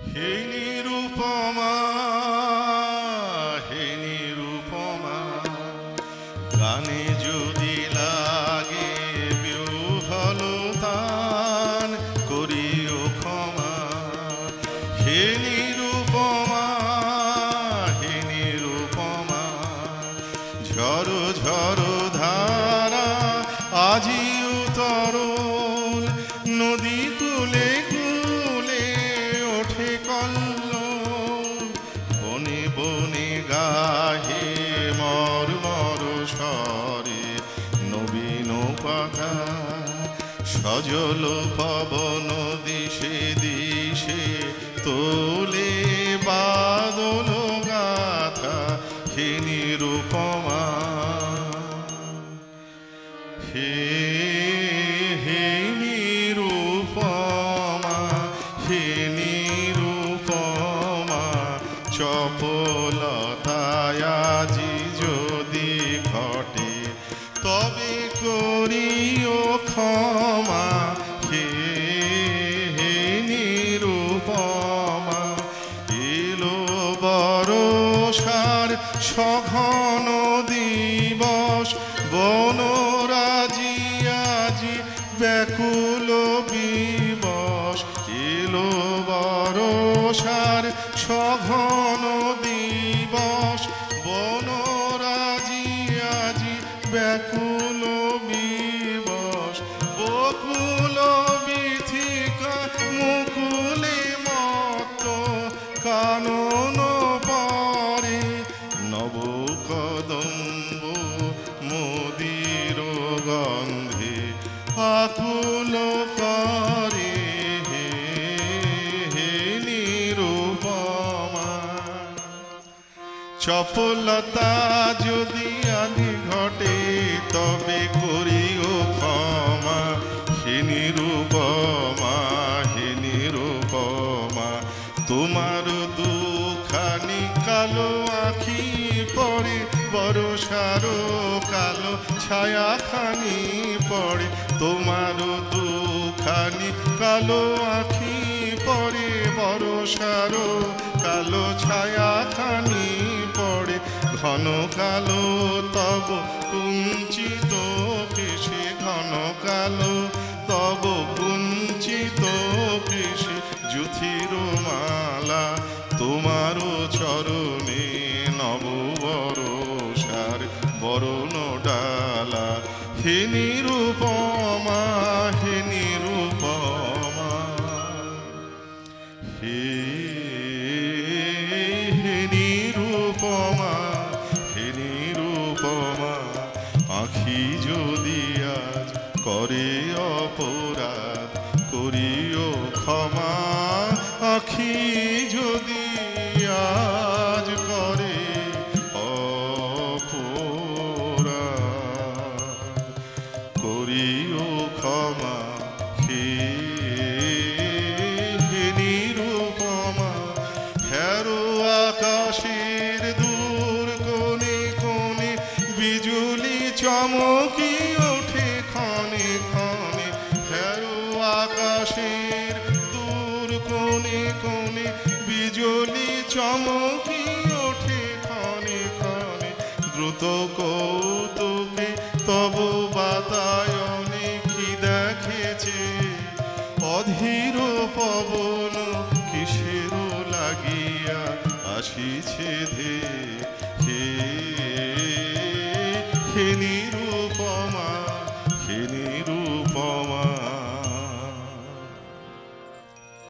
হে নিরুপমা, হে নিরুপমা, গানে যদি লাগে বিহ্বলতান করিও ক্ষমা। হে নিরুপমা, হে নিরুপমা, ঝড়ো ঝড়ো ধারা আজিও তরল, নদী কূলে কূলে ওঠে কল্লোল, বনে বনে গাহে মর মর স্বরে নবীন কথা। সজল পবন দিশে দিশে তোলে বাদল গাথা। হে নিরুপমা, হে হে নিরুপমা, হে নিরুপমা, চপলতায় আজি যদি ঘটে তবে করিও ক্ষমা। হে হে নিরুপমা, এলো বরষার সঘন দিবস, বনরাজি আজি ব্যাকুল বিবশ। এলো বরষার সঘন দিবস, বনরাজি আজি ব্যাকুল বিবশ। বকুল বিথিকা মুকুলে মত্ত, কানন পরে নব কদম্ব মোদির গন্ধে আকুল করে। হে হে নিরুপমা, চপলতা যদি আদি ঘটে তবে করিও ক্ষমা। হে নিরুপমা, হে নিরুপমা, তোমার দুখানি কালো আখি পড়ে বরষার কালো ছায়াখানি পড়ে। তোমার দুখানি কালো আখি পড়ে বরষার কালো ছায়াখানি পড়ে। ঘন কালো তব কুঞ্চিত কেশে, ঘন কালো তব কুঞ্চিত কেশে যুথির মালা। তোমার চরণে নব বরষার বরণ ডালা। হে নিরুপমা, হে নিরুপমা, হে হে নিরুপমা, হে নিরুপমা, আখি যদি আজ করে অপরাধ করিও ক্ষমা। আখি যদি আজ করে অপরাধ করিও ক্ষমা। হে হে নিরুপমা, হেরো আকাশের দূর কোণে কোণে বিজুলি চমকি ওঠে ক্ষণে ক্ষণে। হেরো আকাশের দূর কোণে কোণে বিজুলি চমকি ওঠে ক্ষণে ক্ষণে। দ্রুত কৌতুকে তব বাতায়নে কি দেখেছে, অধীর পবন কিসের লাগিয়া আসিছে ধে। হে হে নিরুপমা, হে নিরুপমা।